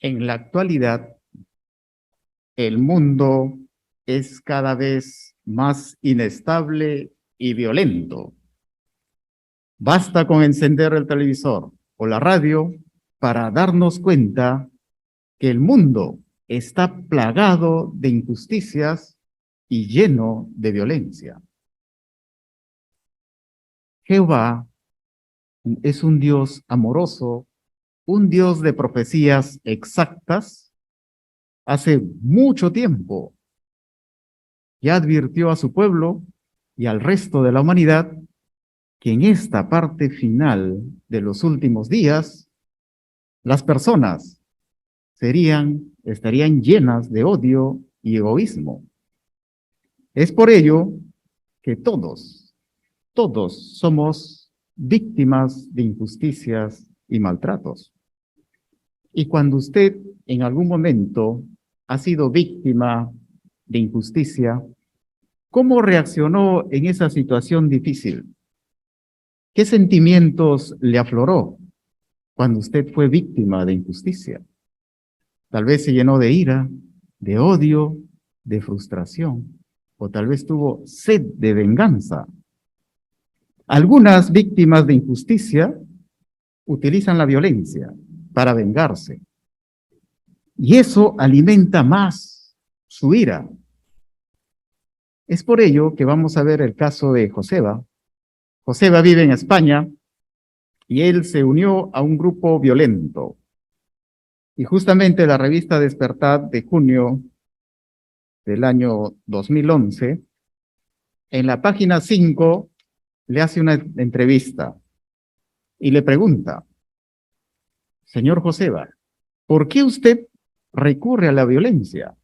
En la actualidad, el mundo es cada vez más inestable y violento. Basta con encender el televisor o la radio para darnos cuenta que el mundo está plagado de injusticias y lleno de violencia. Jehová es un Dios amoroso, un Dios de profecías exactas. Hace mucho tiempo ya advirtió a su pueblo y al resto de la humanidad que en esta parte final de los últimos días, las personas estarían llenas de odio y egoísmo. Es por ello que todos somos víctimas de injusticias y maltratos. Y cuando usted en algún momento ha sido víctima de injusticia, ¿cómo reaccionó en esa situación difícil? ¿Qué sentimientos le afloró cuando usted fue víctima de injusticia? Tal vez se llenó de ira, de odio, de frustración, o tal vez tuvo sed de venganza. Algunas víctimas de injusticia utilizan la violencia para vengarse, y eso alimenta más su ira. Es por ello que vamos a ver el caso de Joseba. Joseba vive en España y él se unió a un grupo violento. Y justamente la revista Despertar de junio del año 2011, en la página 5, le hace una entrevista y le pregunta: señor Joseba, ¿por qué usted recurre a la violencia?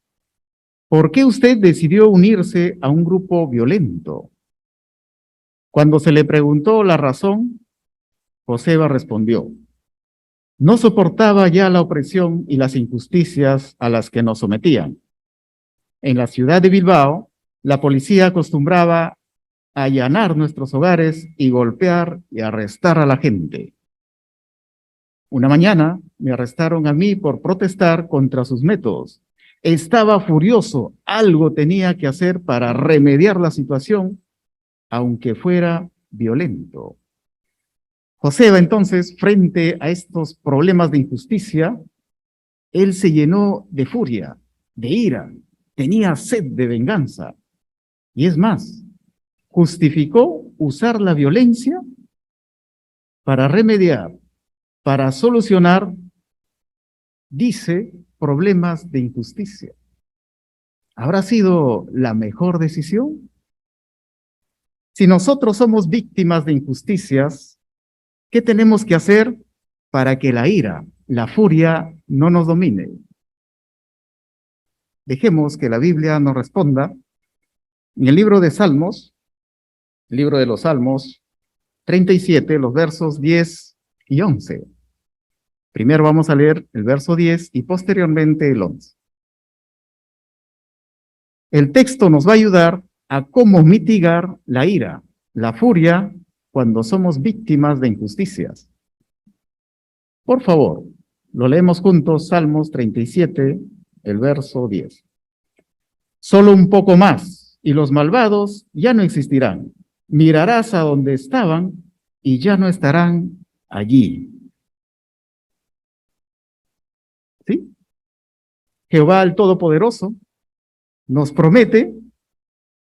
¿Por qué usted decidió unirse a un grupo violento? Cuando se le preguntó la razón, Joseba respondió: no soportaba ya la opresión y las injusticias a las que nos sometían. En la ciudad de Bilbao, la policía acostumbraba a allanar nuestros hogares y golpear y arrestar a la gente. Una mañana me arrestaron a mí por protestar contra sus métodos. Estaba furioso, algo tenía que hacer para remediar la situación, aunque fuera violento. Joseba, entonces, frente a estos problemas de injusticia, él se llenó de furia, de ira, tenía sed de venganza. Y es más, justificó usar la violencia para remediar, para solucionar, dice, problemas de injusticia. ¿Habrá sido la mejor decisión? Si nosotros somos víctimas de injusticias, ¿qué tenemos que hacer para que la ira, la furia, no nos domine? Dejemos que la Biblia nos responda. En el libro de Salmos, libro de los Salmos 37, los versos 10 y 11. Primero vamos a leer el verso 10 y posteriormente el 11. El texto nos va a ayudar a cómo mitigar la ira, la furia, cuando somos víctimas de injusticias. Por favor, lo leemos juntos, Salmos 37, el verso 10. Solo un poco más, y los malvados ya no existirán. Mirarás a donde estaban y ya no estarán allí. ¿Sí? Jehová el Todopoderoso nos promete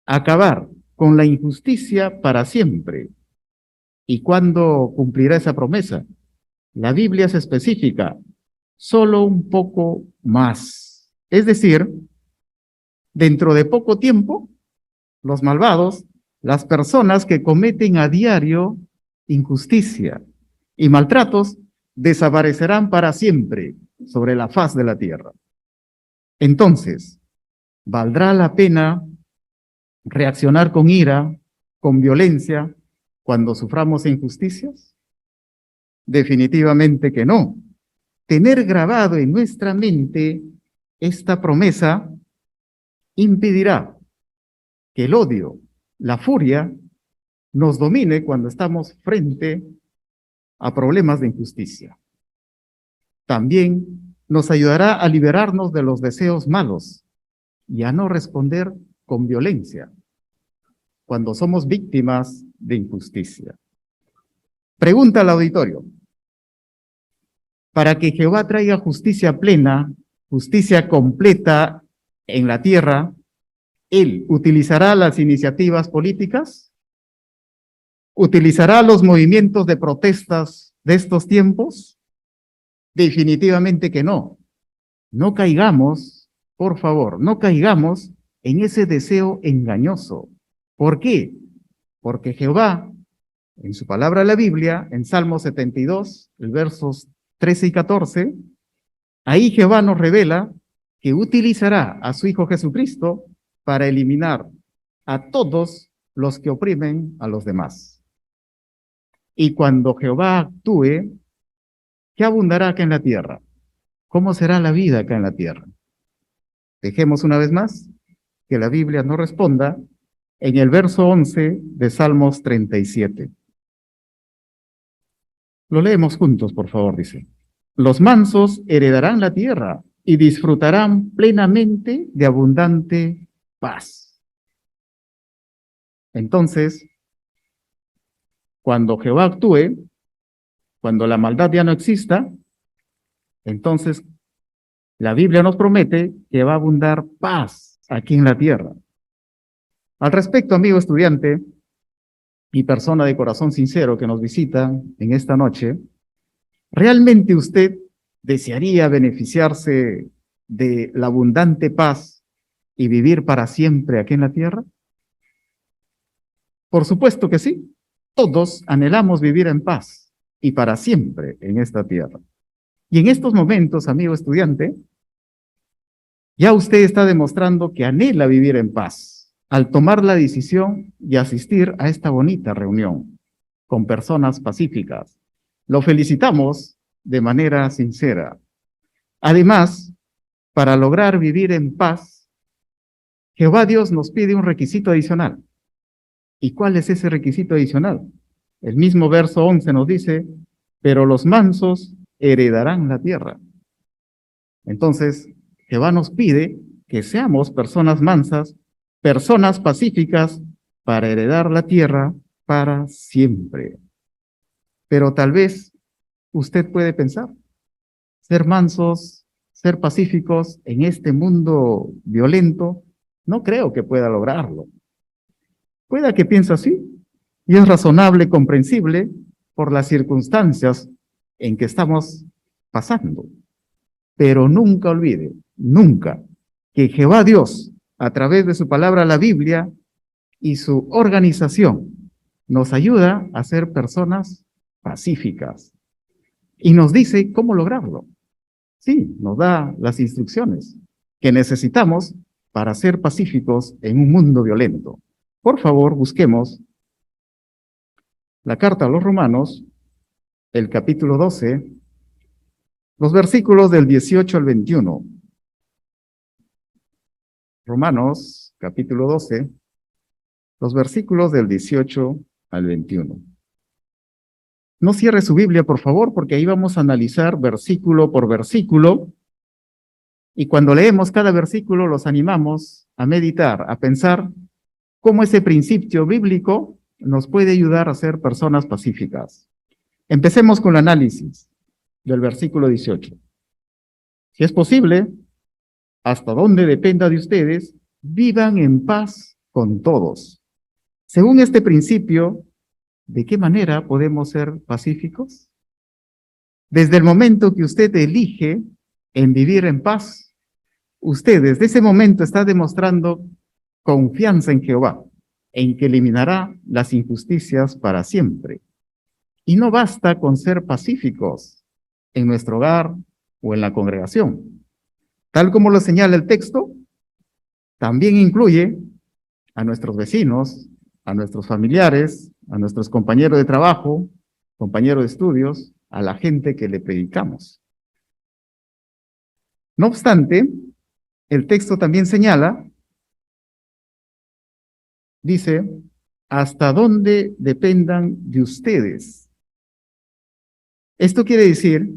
acabar con la injusticia para siempre. ¿Y cuándo cumplirá esa promesa? La Biblia es específica, solo un poco más. Es decir, dentro de poco tiempo, los malvados, las personas que cometen a diario injusticia y maltratos, desaparecerán para siempre sobre la faz de la tierra. Entonces, ¿valdrá la pena reaccionar con ira, con violencia, cuando suframos injusticias? Definitivamente que no. Tener grabado en nuestra mente esta promesa impedirá que el odio, la furia, nos domine cuando estamos frente a problemas de injusticia. También nos ayudará a liberarnos de los deseos malos y a no responder con violencia cuando somos víctimas de injusticia. Pregunta al auditorio: para que Jehová traiga justicia plena, justicia completa en la tierra, ¿Él utilizará las iniciativas políticas? ¿Utilizará los movimientos de protestas de estos tiempos? Definitivamente que no. No caigamos, por favor, no caigamos en ese deseo engañoso. ¿Por qué? Porque Jehová, en su palabra la Biblia, en Salmo 72, el versos 13 y 14, ahí Jehová nos revela que utilizará a su Hijo Jesucristo para eliminar a todos los que oprimen a los demás. Y cuando Jehová actúe, ¿qué abundará acá en la tierra? ¿Cómo será la vida acá en la tierra? Dejemos una vez más que la Biblia nos responda en el verso 11 de Salmos 37. Lo leemos juntos, por favor, dice: los mansos heredarán la tierra y disfrutarán plenamente de abundante paz. Entonces, cuando Jehová actúe, cuando la maldad ya no exista, entonces la Biblia nos promete que va a abundar paz aquí en la tierra. Al respecto, amigo estudiante y persona de corazón sincero que nos visita en esta noche, ¿realmente usted desearía beneficiarse de la abundante paz y vivir para siempre aquí en la tierra? Por supuesto que sí. Todos anhelamos vivir en paz y para siempre en esta tierra. Y en estos momentos, amigo estudiante, ya usted está demostrando que anhela vivir en paz al tomar la decisión y asistir a esta bonita reunión con personas pacíficas. Lo felicitamos de manera sincera. Además, para lograr vivir en paz, Jehová Dios nos pide un requisito adicional. ¿Y cuál es ese requisito adicional? El mismo verso 11 nos dice: pero los mansos heredarán la tierra. Entonces, Jehová nos pide que seamos personas mansas, personas pacíficas, para heredar la tierra para siempre. Pero tal vez usted puede pensar: ser mansos, ser pacíficos en este mundo violento, no creo que pueda lograrlo. Pueda que piense así, y es razonable, comprensible, por las circunstancias en que estamos pasando. Pero nunca olvide, nunca, que Jehová Dios, a través de su palabra, la Biblia, y su organización, nos ayuda a ser personas pacíficas. Y nos dice cómo lograrlo. Sí, nos da las instrucciones que necesitamos para ser pacíficos en un mundo violento. Por favor, busquemos la carta a los Romanos, el capítulo 12, los versículos del 18 al 21. Romanos, capítulo 12, los versículos del 18 al 21. No cierre su Biblia, por favor, porque ahí vamos a analizar versículo por versículo. Y cuando leemos cada versículo, los animamos a meditar, a pensar cómo ese principio bíblico nos puede ayudar a ser personas pacíficas. Empecemos con el análisis del versículo 18. Si es posible, hasta donde dependa de ustedes, vivan en paz con todos. Según este principio, ¿de qué manera podemos ser pacíficos? Desde el momento que usted elige en vivir en paz, usted desde ese momento está demostrando confianza en Jehová, en que eliminará las injusticias para siempre. Y no basta con ser pacíficos en nuestro hogar o en la congregación. Tal como lo señala el texto, también incluye a nuestros vecinos, a nuestros familiares, a nuestros compañeros de trabajo, compañeros de estudios, a la gente que le predicamos. No obstante, el texto también señala, dice, hasta donde dependan de ustedes. Esto quiere decir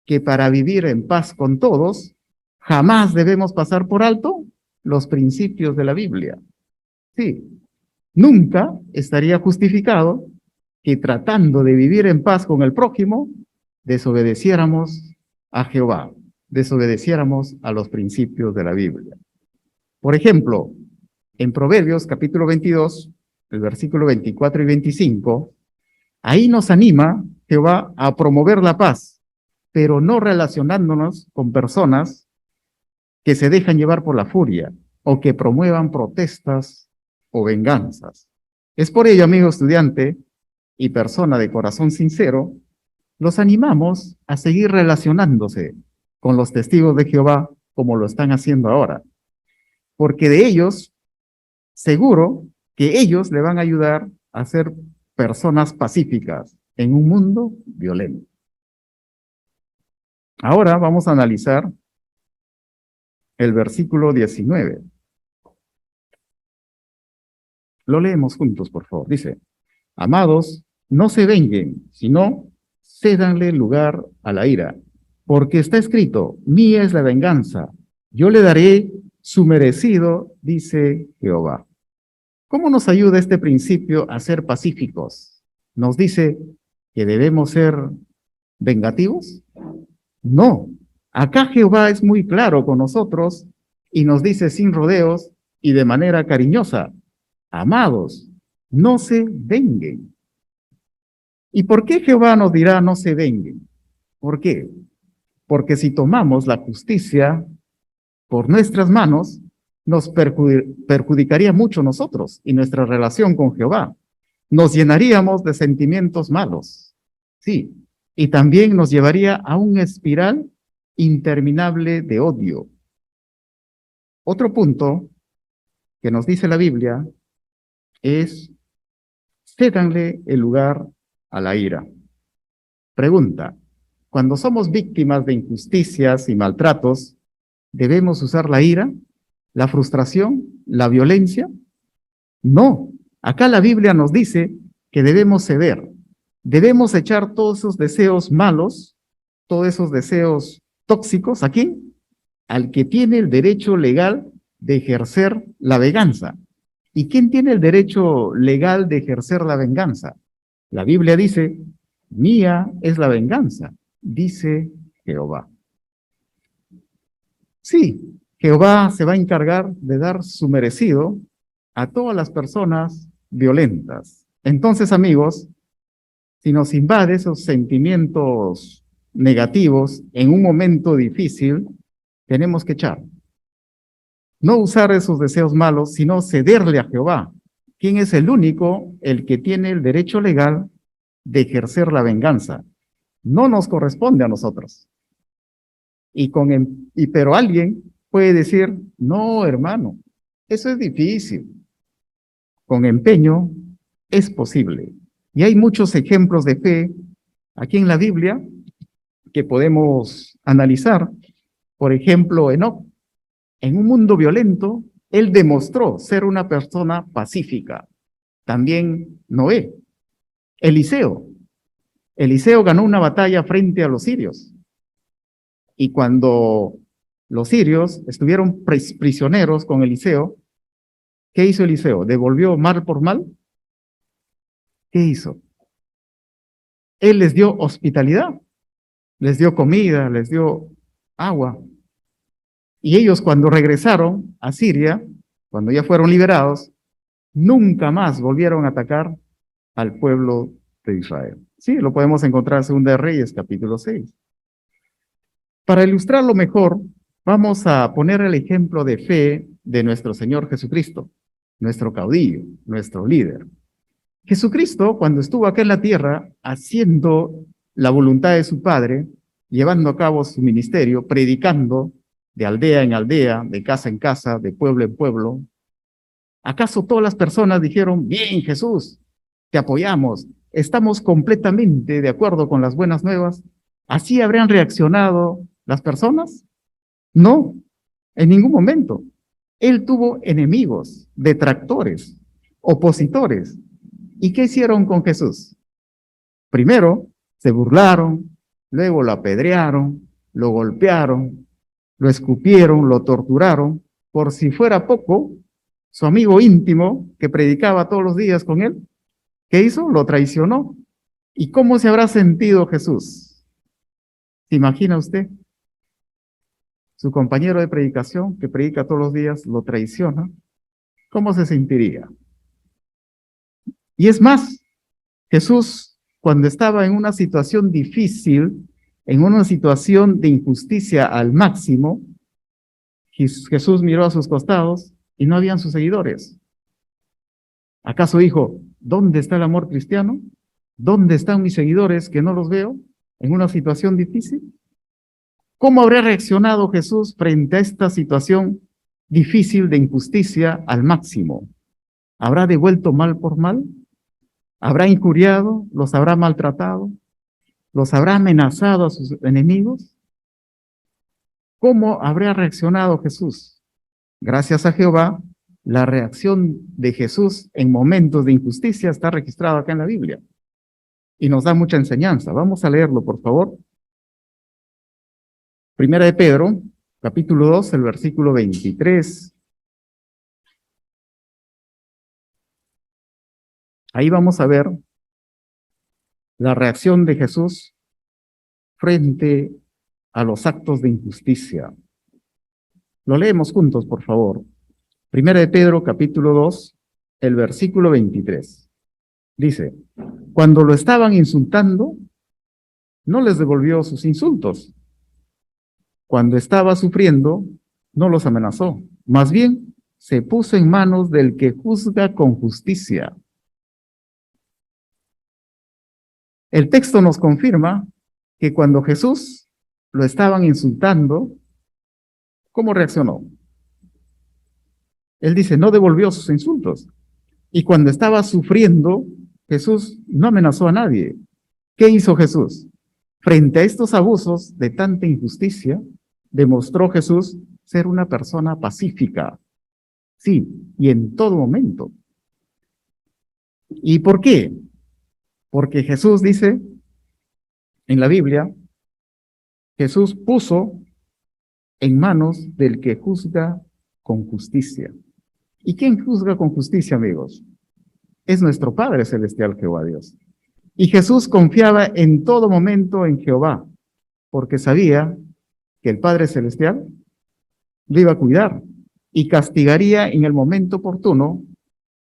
que para vivir en paz con todos, jamás debemos pasar por alto los principios de la Biblia. Sí, nunca estaría justificado que tratando de vivir en paz con el prójimo, desobedeciéramos a Jehová, desobedeciéramos a los principios de la Biblia. Por ejemplo, en Proverbios capítulo 22, el versículo 24 y 25, ahí nos anima Jehová a promover la paz, pero no relacionándonos con personas que se dejan llevar por la furia o que promuevan protestas o venganzas. Es por ello, amigo estudiante y persona de corazón sincero, los animamos a seguir relacionándose con los testigos de Jehová como lo están haciendo ahora, porque de ellos, seguro que ellos le van a ayudar a ser personas pacíficas en un mundo violento. Ahora vamos a analizar el versículo 19. Lo leemos juntos, por favor. Dice, amados, no se venguen, sino cédanle lugar a la ira, porque está escrito, mía es la venganza, yo le daré su merecido, dice Jehová. ¿Cómo nos ayuda este principio a ser pacíficos? ¿Nos dice que debemos ser vengativos? No. Acá Jehová es muy claro con nosotros y nos dice sin rodeos y de manera cariñosa, amados, no se venguen. ¿Y por qué Jehová nos dirá no se venguen? ¿Por qué? Porque si tomamos la justicia por nuestras manos, nos perjudicaría mucho nosotros y nuestra relación con Jehová. Nos llenaríamos de sentimientos malos, sí, y también nos llevaría a un espiral interminable de odio. Otro punto que nos dice la Biblia es, cédanle el lugar a la ira. Pregunta, cuando somos víctimas de injusticias y maltratos, ¿debemos usar la ira, la frustración, la violencia? No, acá la Biblia nos dice que debemos ceder, debemos echar todos esos deseos malos, todos esos deseos tóxicos, ¿a quién? Al que tiene el derecho legal de ejercer la venganza. ¿Y quién tiene el derecho legal de ejercer la venganza? La Biblia dice, mía es la venganza, dice Jehová. Sí, Jehová se va a encargar de dar su merecido a todas las personas violentas. Entonces, amigos, si nos invade esos sentimientos negativos en un momento difícil, tenemos que echar. No usar esos deseos malos, sino cederle a Jehová, quien es el único, el que tiene el derecho legal de ejercer la venganza. No nos corresponde a nosotros. Pero alguien puede decir, no, hermano, eso es difícil. Con empeño es posible. Y hay muchos ejemplos de fe aquí en la Biblia que podemos analizar. Por ejemplo, Enoc, en un mundo violento, él demostró ser una persona pacífica. También Noé. Eliseo ganó una batalla frente a los sirios. Y cuando los sirios estuvieron prisioneros con Eliseo, ¿qué hizo Eliseo? ¿Devolvió mal por mal? ¿Qué hizo? Él les dio hospitalidad, les dio comida, les dio agua. Y ellos cuando regresaron a Siria, cuando ya fueron liberados, nunca más volvieron a atacar al pueblo de Israel. Sí, lo podemos encontrar en Segunda de Reyes, capítulo 6. Para ilustrarlo mejor, vamos a poner el ejemplo de fe de nuestro Señor Jesucristo, nuestro caudillo, nuestro líder. Jesucristo, cuando estuvo acá en la tierra, haciendo la voluntad de su Padre, llevando a cabo su ministerio, predicando de aldea en aldea, de casa en casa, de pueblo en pueblo, ¿acaso todas las personas dijeron, bien Jesús, te apoyamos, estamos completamente de acuerdo con las buenas nuevas? ¿Así habrían reaccionado las personas? No, en ningún momento. Él tuvo enemigos, detractores, opositores. ¿Y qué hicieron con Jesús? Primero, se burlaron, luego lo apedrearon, lo golpearon, lo escupieron, lo torturaron. Por si fuera poco, su amigo íntimo, que predicaba todos los días con él, ¿qué hizo? Lo traicionó. ¿Y cómo se habrá sentido Jesús? ¿Se imagina usted? Su compañero de predicación, que predica todos los días, lo traiciona. ¿Cómo se sentiría? Y es más, Jesús, cuando estaba en una situación difícil, en una situación de injusticia al máximo, Jesús miró a sus costados y no habían sus seguidores. ¿Acaso dijo, ¿dónde está el amor cristiano? ¿Dónde están mis seguidores que no los veo en una situación difícil? ¿Cómo habría reaccionado Jesús frente a esta situación difícil de injusticia al máximo? ¿Habrá devuelto mal por mal? ¿Habrá injuriado? ¿Los habrá maltratado? ¿Los habrá amenazado a sus enemigos? ¿Cómo habría reaccionado Jesús? Gracias a Jehová, la reacción de Jesús en momentos de injusticia está registrada acá en la Biblia y nos da mucha enseñanza. Vamos a leerlo, por favor. Primera de Pedro, capítulo 2, el versículo 23. Ahí vamos a ver la reacción de Jesús frente a los actos de injusticia. Lo leemos juntos, por favor. Primera de Pedro, capítulo 2, el versículo 23. Dice, cuando lo estaban insultando, no les devolvió sus insultos. Cuando estaba sufriendo, no los amenazó. Más bien, se puso en manos del que juzga con justicia. El texto nos confirma que cuando Jesús lo estaban insultando, ¿cómo reaccionó? Él dice, no devolvió sus insultos. Y cuando estaba sufriendo, Jesús no amenazó a nadie. ¿Qué hizo Jesús? Frente a estos abusos de tanta injusticia, demostró Jesús ser una persona pacífica. Sí, y en todo momento. ¿Y por qué? Porque Jesús dice en la Biblia, Jesús puso en manos del que juzga con justicia. ¿Y quién juzga con justicia, amigos? Es nuestro Padre Celestial, Jehová Dios. Y Jesús confiaba en todo momento en Jehová, porque sabía que el Padre Celestial lo iba a cuidar y castigaría en el momento oportuno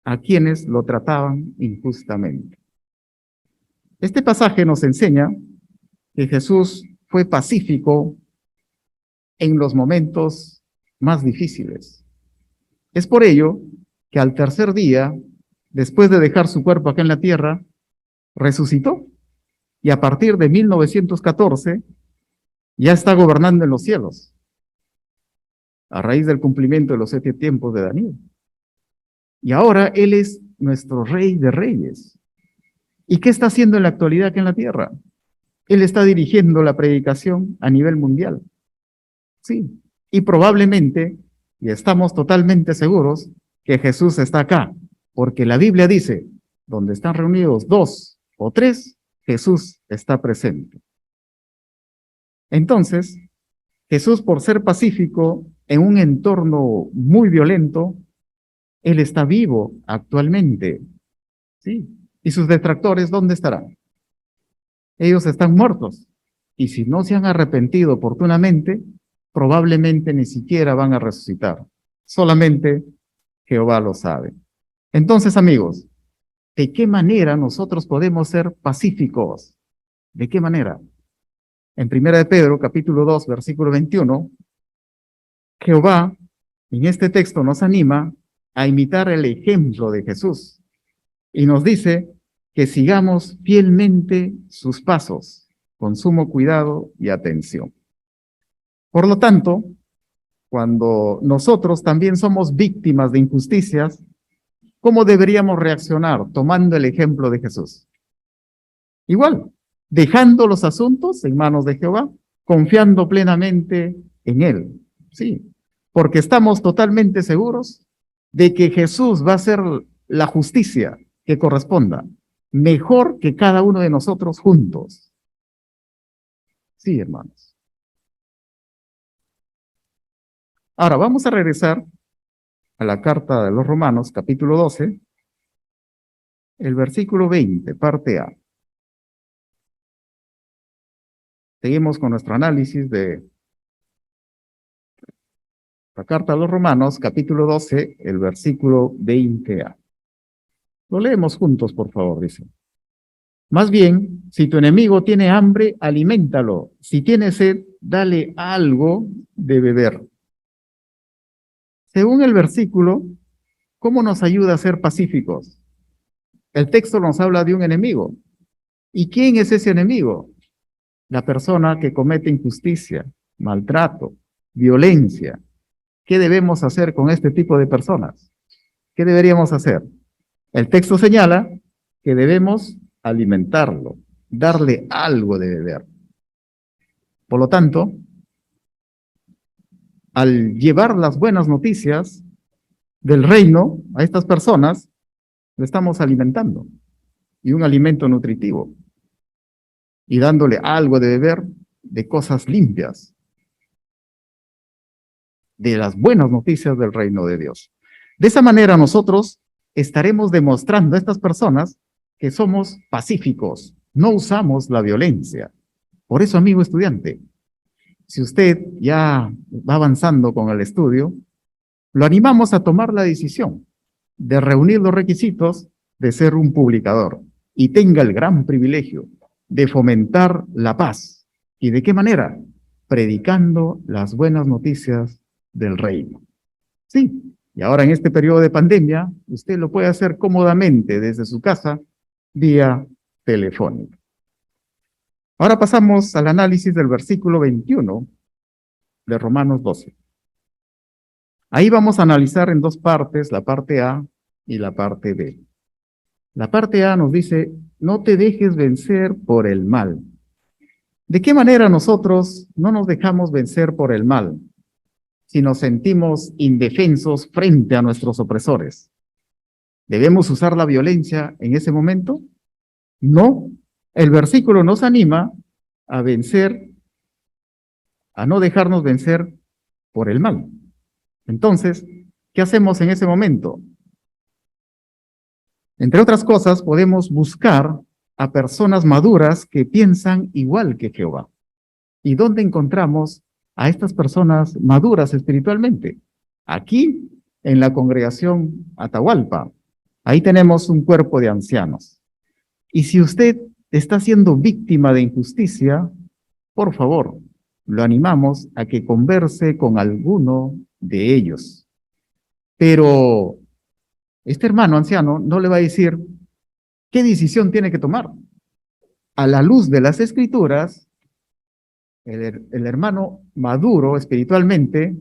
a quienes lo trataban injustamente. Este pasaje nos enseña que Jesús fue pacífico en los momentos más difíciles. Es por ello que al tercer día, después de dejar su cuerpo acá en la tierra, resucitó y a partir de 1914 ya está gobernando en los cielos a raíz del cumplimiento de los 7 tiempos de Daniel. Y ahora Él es nuestro Rey de Reyes. ¿Y qué está haciendo en la actualidad aquí en la tierra? Él está dirigiendo la predicación a nivel mundial. Sí, y probablemente, y estamos totalmente seguros, que Jesús está acá, porque la Biblia dice, donde están reunidos 2 o 3, Jesús está presente. Entonces, Jesús, por ser pacífico en un entorno muy violento, Él está vivo actualmente. ¿Sí? ¿Y sus detractores dónde estarán? Ellos están muertos. Y si no se han arrepentido oportunamente, probablemente ni siquiera van a resucitar. Solamente Jehová lo sabe. Entonces, amigos, ¿de qué manera nosotros podemos ser pacíficos? ¿De qué manera? En 1 de Pedro, capítulo 2, versículo 21, Jehová, en este texto nos anima a imitar el ejemplo de Jesús y nos dice que sigamos fielmente sus pasos con sumo cuidado y atención. Por lo tanto, cuando nosotros también somos víctimas de injusticias, ¿cómo deberíamos reaccionar tomando el ejemplo de Jesús? Igual, dejando los asuntos en manos de Jehová, confiando plenamente en Él. Sí, porque estamos totalmente seguros de que Jesús va a hacer la justicia que corresponda, mejor que cada uno de nosotros juntos. Sí, hermanos. Ahora vamos a regresar a la carta de los Romanos, capítulo 12, el versículo 20, parte A. Seguimos con nuestro análisis de la carta a los Romanos, capítulo 12, el versículo 20A. Lo leemos juntos, por favor, dice. Más bien, si tu enemigo tiene hambre, aliméntalo. Si tiene sed, dale algo de beber. Según el versículo, ¿cómo nos ayuda a ser pacíficos? El texto nos habla de un enemigo. ¿Y quién es ese enemigo? La persona que comete injusticia, maltrato, violencia. ¿Qué debemos hacer con este tipo de personas? ¿Qué deberíamos hacer? El texto señala que debemos alimentarlo, darle algo de beber. Por lo tanto, al llevar las buenas noticias del reino a estas personas, le estamos alimentando, y un alimento nutritivo, y dándole algo de beber de cosas limpias, de las buenas noticias del reino de Dios. De esa manera nosotros estaremos demostrando a estas personas que somos pacíficos, no usamos la violencia. Por eso, amigo estudiante, si usted ya va avanzando con el estudio, lo animamos a tomar la decisión de reunir los requisitos de ser un publicador y tenga el gran privilegio de fomentar la paz. ¿Y de qué manera? Predicando las buenas noticias del reino. Sí, y ahora en este periodo de pandemia, usted lo puede hacer cómodamente desde su casa, vía telefónica. Ahora pasamos al análisis del versículo 21 de Romanos 12. Ahí vamos a analizar en dos partes, la parte A y la parte B. La parte A nos dice, no te dejes vencer por el mal. ¿De qué manera nosotros no nos dejamos vencer por el mal si nos sentimos indefensos frente a nuestros opresores? ¿Debemos usar la violencia en ese momento? No. El versículo nos anima a vencer, a no dejarnos vencer por el mal. Entonces, ¿qué hacemos en ese momento? Entre otras cosas, podemos buscar a personas maduras que piensan igual que Jehová. ¿Y dónde encontramos a estas personas maduras espiritualmente? Aquí, en la congregación Atahualpa. Ahí tenemos un cuerpo de ancianos. Y si usted está siendo víctima de injusticia, por favor, lo animamos a que converse con alguno de ellos. Pero este hermano anciano no le va a decir qué decisión tiene que tomar. A la luz de las Escrituras, el hermano maduro espiritualmente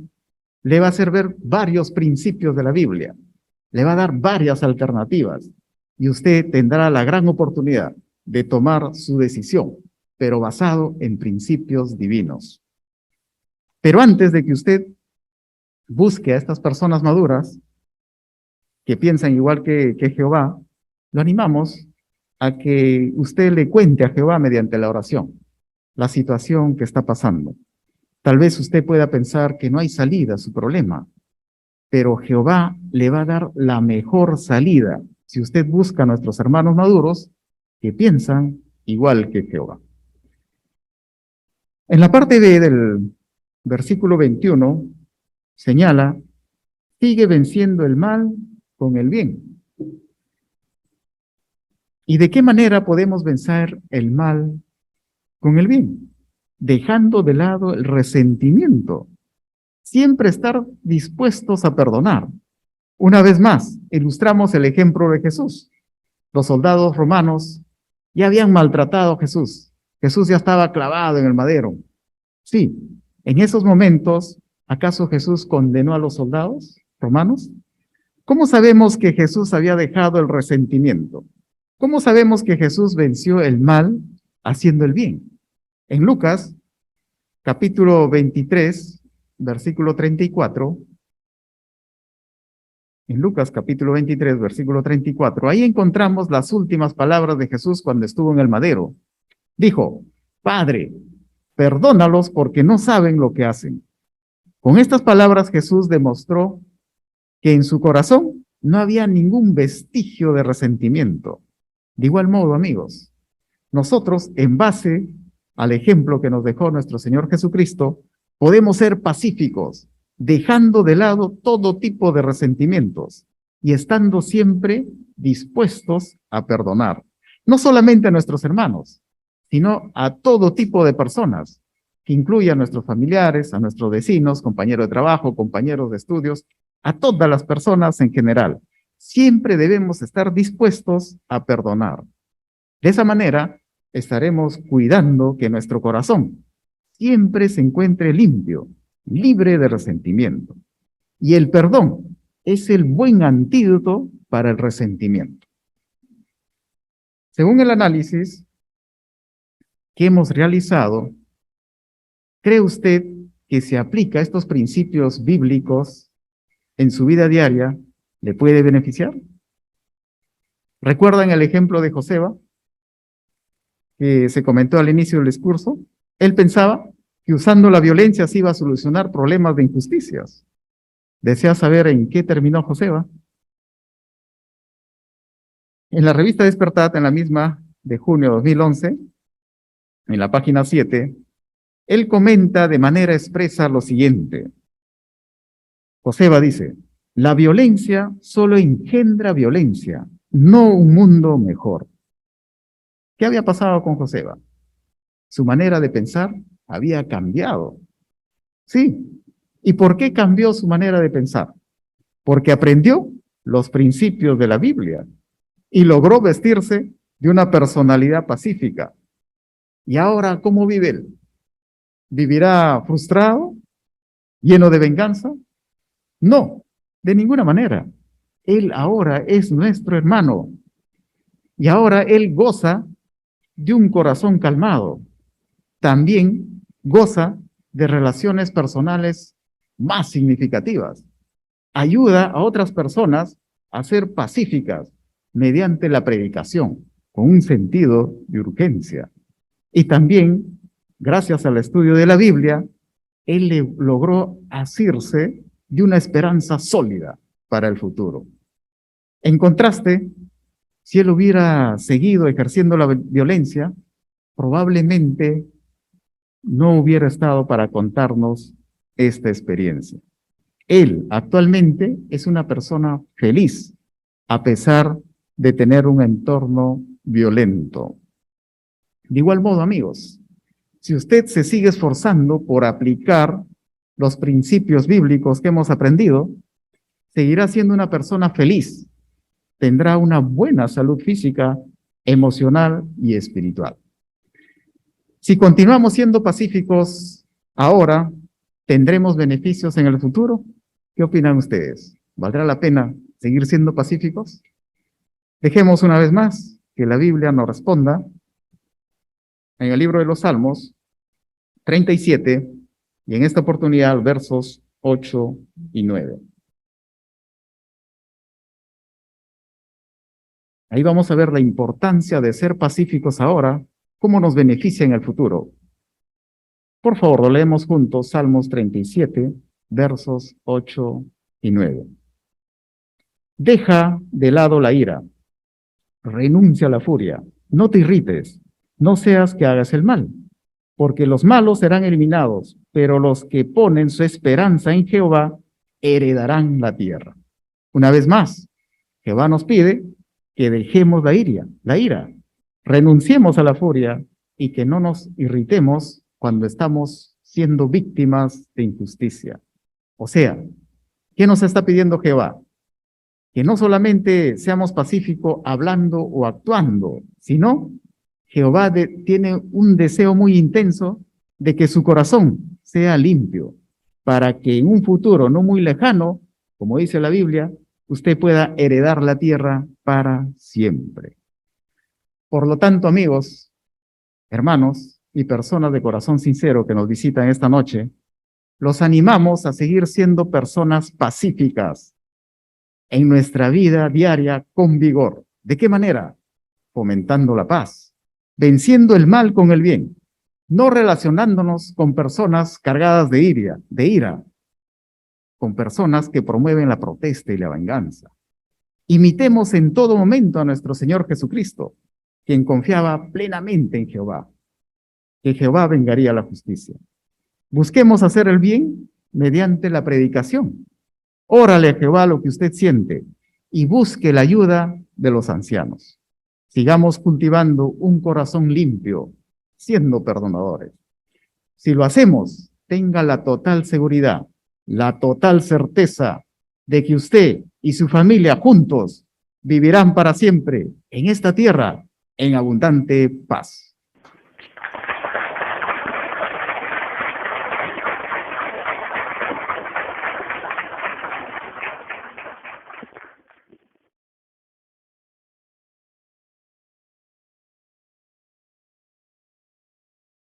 le va a hacer ver varios principios de la Biblia, le va a dar varias alternativas y usted tendrá la gran oportunidad de tomar su decisión, pero basado en principios divinos. Pero antes de que usted busque a estas personas maduras que piensan igual que Jehová, lo animamos a que usted le cuente a Jehová mediante la oración la situación que está pasando. Tal vez usted pueda pensar que no hay salida a su problema, pero Jehová le va a dar la mejor salida si usted busca a nuestros hermanos maduros que piensan igual que Jehová. En la parte B del versículo 21 señala, sigue venciendo el mal con el bien. ¿Y de qué manera podemos vencer el mal con el bien? Dejando de lado el resentimiento. Siempre estar dispuestos a perdonar. Una vez más, ilustramos el ejemplo de Jesús. Los soldados romanos ya habían maltratado a Jesús. Jesús ya estaba clavado en el madero. Sí, en esos momentos, ¿acaso Jesús condenó a los soldados romanos? ¿Cómo sabemos que Jesús había dejado el resentimiento? ¿Cómo sabemos que Jesús venció el mal haciendo el bien? En Lucas, capítulo 23, versículo 34, en Lucas capítulo 23, versículo 34, ahí encontramos las últimas palabras de Jesús cuando estuvo en el madero. Dijo, Padre, perdónalos porque no saben lo que hacen. Con estas palabras Jesús demostró que en su corazón no había ningún vestigio de resentimiento. De igual modo, amigos, nosotros, en base al ejemplo que nos dejó nuestro Señor Jesucristo, podemos ser pacíficos, dejando de lado todo tipo de resentimientos y estando siempre dispuestos a perdonar, no solamente a nuestros hermanos, sino a todo tipo de personas, que incluye a nuestros familiares, a nuestros vecinos, compañeros de trabajo, compañeros de estudios, a todas las personas en general. Siempre debemos estar dispuestos a perdonar. De esa manera, estaremos cuidando que nuestro corazón siempre se encuentre limpio, libre de resentimiento. Y el perdón es el buen antídoto para el resentimiento. Según el análisis que hemos realizado, ¿cree usted que si aplica estos principios bíblicos en su vida diaria, le puede beneficiar? ¿Recuerdan el ejemplo de Joseba, que se comentó al inicio del discurso? Él pensaba que usando la violencia se iba a solucionar problemas de injusticias. ¿Desea saber en qué terminó Joseba? En la revista Despertad, en la misma de junio de 2011, en la página 7, él comenta de manera expresa lo siguiente. Joseba dice, la violencia solo engendra violencia, no un mundo mejor. ¿Qué había pasado con Joseba? Su manera de pensar había cambiado. Sí. ¿Y por qué cambió su manera de pensar? Porque aprendió los principios de la Biblia y logró vestirse de una personalidad pacífica. ¿Y ahora cómo vive él? ¿Vivirá frustrado? ¿Lleno de venganza? No, de ninguna manera. Él ahora es nuestro hermano y ahora él goza de un corazón calmado. También goza de relaciones personales más significativas. Ayuda a otras personas a ser pacíficas mediante la predicación, con un sentido de urgencia. Y también, gracias al estudio de la Biblia, él logró asirse de una esperanza sólida para el futuro. En contraste, si él hubiera seguido ejerciendo la violencia, probablemente no hubiera estado para contarnos esta experiencia. Él actualmente es una persona feliz, a pesar de tener un entorno violento. De igual modo, amigos, si usted se sigue esforzando por aplicar los principios bíblicos que hemos aprendido, seguirá siendo una persona feliz, tendrá una buena salud física, emocional y espiritual. Si continuamos siendo pacíficos ahora, ¿tendremos beneficios en el futuro? ¿Qué opinan ustedes? ¿Valdrá la pena seguir siendo pacíficos? Dejemos una vez más que la Biblia nos responda en el libro de los Salmos 37 y en esta oportunidad versos 8 y 9. Ahí vamos a ver la importancia de ser pacíficos ahora, cómo nos beneficia en el futuro. Por favor, lo leemos juntos, Salmos 37, versos 8 y 9. Deja de lado la ira, renuncia a la furia, no te irrites, no seas que hagas el mal, porque los malos serán eliminados, pero los que ponen su esperanza en Jehová heredarán la tierra. Una vez más, Jehová nos pide que dejemos la ira, renunciemos a la furia y que no nos irritemos cuando estamos siendo víctimas de injusticia. O sea, ¿qué nos está pidiendo Jehová? Que no solamente seamos pacíficos hablando o actuando, sino Jehová tiene un deseo muy intenso de que su corazón sea limpio, para que en un futuro no muy lejano, como dice la Biblia, usted pueda heredar la tierra para siempre. Por lo tanto, amigos, hermanos y personas de corazón sincero que nos visitan esta noche, los animamos a seguir siendo personas pacíficas en nuestra vida diaria con vigor. ¿De qué manera? Fomentando la paz, venciendo el mal con el bien, no relacionándonos con personas cargadas de ira, con personas que promueven la protesta y la venganza. Imitemos en todo momento a nuestro Señor Jesucristo, quien confiaba plenamente en Jehová, que Jehová vengaría la justicia. Busquemos hacer el bien mediante la predicación. Órale a Jehová lo que usted siente y busque la ayuda de los ancianos. Sigamos cultivando un corazón limpio, siendo perdonadores. Si lo hacemos, tenga la total seguridad, la total certeza de que usted y su familia juntos vivirán para siempre en esta tierra en abundante paz.